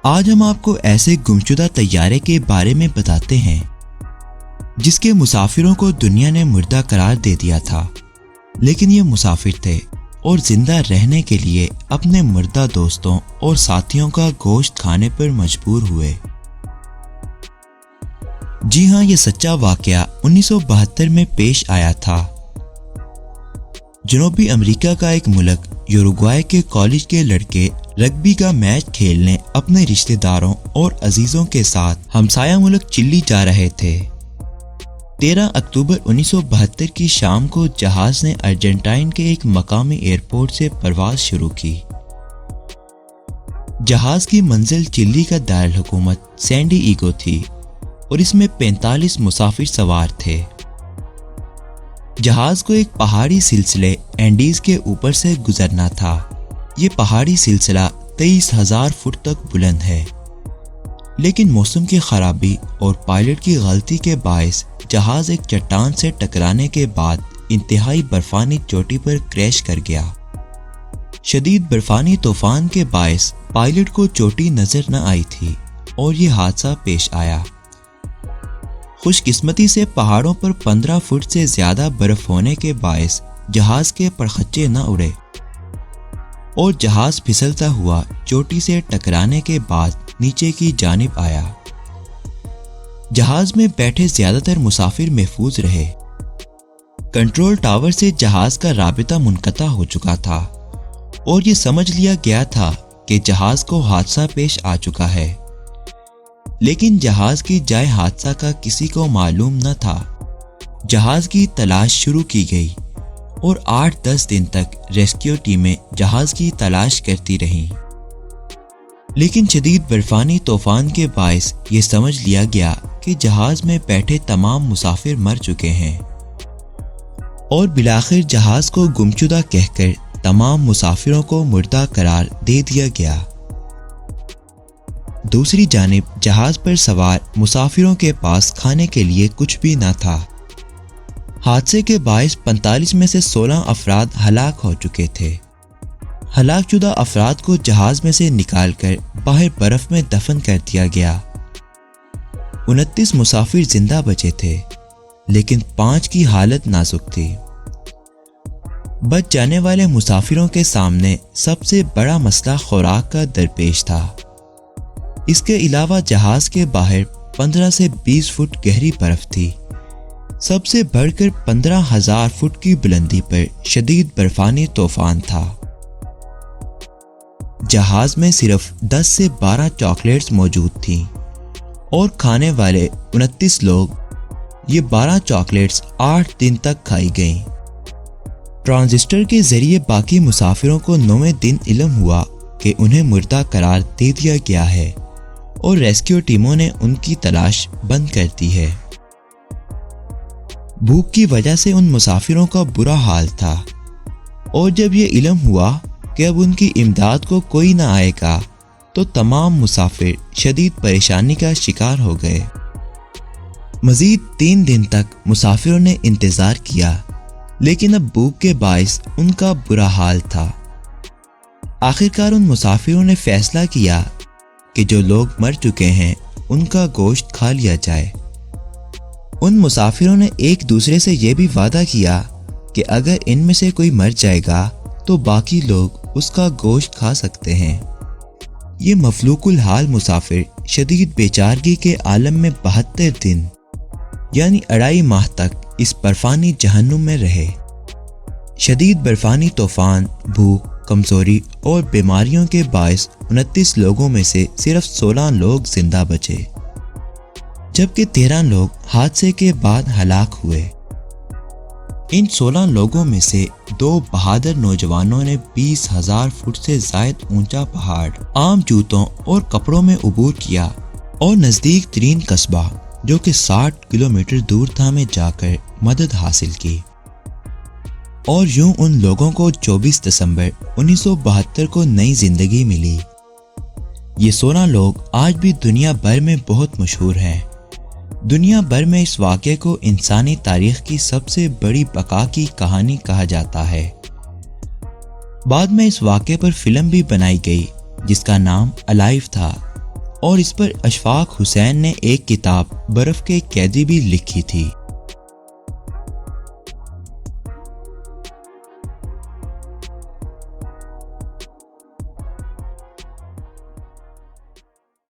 آج ہم آپ کو ایسے گمشدہ طیارے کے بارے میں بتاتے ہیں جس کے مسافروں کو دنیا نے مردہ قرار دے دیا تھا، لیکن یہ مسافر تھے اور زندہ رہنے کے لیے اپنے مردہ دوستوں اور ساتھیوں کا گوشت کھانے پر مجبور ہوئے۔ جی ہاں، یہ سچا واقعہ 1972 میں پیش آیا تھا۔ جنوبی امریکہ کا ایک ملک یوروگوائے کے کالج کے لڑکے رگبی کا میچ کھیلنے اپنے رشتہ داروں اور عزیزوں کے ساتھ ہمسایہ ملک چلی جا رہے تھے۔ 13 اکتوبر 1972 کی شام کو جہاز نے ارجنٹائن کے ایک مقامی ایئرپورٹ سے پرواز شروع کی۔ جہاز کی منزل چلی کا دارالحکومت سین ڈی ایگو تھی اور اس میں 45 مسافر سوار تھے۔ جہاز کو ایک پہاڑی سلسلے اینڈیز کے اوپر سے گزرنا تھا۔ یہ پہاڑی سلسلہ 23,000 فٹ تک بلند ہے، لیکن موسم کی خرابی اور پائلٹ کی غلطی کے باعث جہاز ایک چٹان سے ٹکرانے کے بعد انتہائی برفانی چوٹی پر کریش کر گیا۔ شدید برفانی طوفان کے باعث پائلٹ کو چوٹی نظر نہ آئی تھی اور یہ حادثہ پیش آیا۔ خوش قسمتی سے پہاڑوں پر 15 فٹ سے زیادہ برف ہونے کے باعث جہاز کے پرخچے نہ اڑے اور جہاز پھسلتا ہوا چوٹی سے ٹکرانے کے بعد نیچے کی جانب آیا۔ جہاز میں بیٹھے زیادہ تر مسافر محفوظ رہے۔ کنٹرول ٹاور سے جہاز کا رابطہ منقطع ہو چکا تھا اور یہ سمجھ لیا گیا تھا کہ جہاز کو حادثہ پیش آ چکا ہے، لیکن جہاز کی جائے حادثہ کا کسی کو معلوم نہ تھا۔ جہاز کی تلاش شروع کی گئی اور 8-10 دن تک ریسکیو ٹیمیں جہاز کی تلاش کرتی رہیں، لیکن شدید برفانی طوفان کے باعث یہ سمجھ لیا گیا کہ جہاز میں بیٹھے تمام مسافر مر چکے ہیں اور بالآخر جہاز کو گمشدہ کہہ کر تمام مسافروں کو مردہ قرار دے دیا گیا۔ دوسری جانب جہاز پر سوار مسافروں کے پاس کھانے کے لیے کچھ بھی نہ تھا۔ حادثے کے باعث 45 میں سے 16 افراد ہلاک ہو چکے تھے۔ ہلاک شدہ افراد کو جہاز میں سے نکال کر باہر برف میں دفن کر دیا گیا۔ 29 مسافر زندہ بچے تھے، لیکن 5 کی حالت نازک تھی۔ بچ جانے والے مسافروں کے سامنے سب سے بڑا مسئلہ خوراک کا درپیش تھا۔ اس کے علاوہ جہاز کے باہر 15 سے 20 فٹ گہری برف تھی۔ سب سے بڑھ کر 15,000 فٹ کی بلندی پر شدید برفانی طوفان تھا۔ جہاز میں صرف 10 سے 12 چاکلیٹس موجود تھیں اور کھانے والے 29 لوگ۔ یہ 12 چاکلیٹس 8 دن تک کھائی گئیں۔ ٹرانزسٹر کے ذریعے باقی مسافروں کو 9ویں دن علم ہوا کہ انہیں مردہ قرار دے دیا گیا ہے اور ریسکیو ٹیموں نے ان کی تلاش بند کر دی ہے۔ بھوک کی وجہ سے ان مسافروں کا برا حال تھا اور جب یہ علم ہوا کہ اب ان کی امداد کو کوئی نہ آئے گا تو تمام مسافر شدید پریشانی کا شکار ہو گئے۔ مزید 3 دن تک مسافروں نے انتظار کیا، لیکن اب بھوک کے باعث ان کا برا حال تھا۔ آخرکار ان مسافروں نے فیصلہ کیا کہ جو لوگ مر چکے ہیں ان کا گوشت کھا لیا جائے۔ ان مسافروں نے ایک دوسرے سے یہ بھی وعدہ کیا کہ اگر ان میں سے کوئی مر جائے گا تو باقی لوگ اس کا گوشت کھا سکتے ہیں۔ یہ مفلوق الحال مسافر شدید بیچارگی کے عالم میں 72 دن یعنی 2.5 ماہ تک اس برفانی جہنم میں رہے۔ شدید برفانی طوفان، بھوک، کمزوری اور بیماریوں کے باعث 29 لوگوں میں سے صرف 16 لوگ زندہ بچے، جبکہ 13 لوگ حادثے کے بعد ہلاک ہوئے۔ ان 16 لوگوں میں سے 2 بہادر نوجوانوں نے 20,000 فٹ سے زائد اونچا پہاڑ عام جوتوں اور کپڑوں میں عبور کیا اور نزدیک ترین قصبہ جو کہ 60 کلومیٹر دور تھا میں جا کر مدد حاصل کی۔ اور یوں ان لوگوں کو 24 دسمبر 1972 کو نئی زندگی ملی۔ یہ 16 لوگ آج بھی دنیا بھر میں بہت مشہور ہیں۔ دنیا بھر میں اس واقعے کو انسانی تاریخ کی سب سے بڑی بقا کی کہانی کہا جاتا ہے۔ بعد میں اس واقعے پر فلم بھی بنائی گئی جس کا نام الائیو تھا، اور اس پر اشفاق حسین نے ایک کتاب برف کے قیدی بھی لکھی تھی۔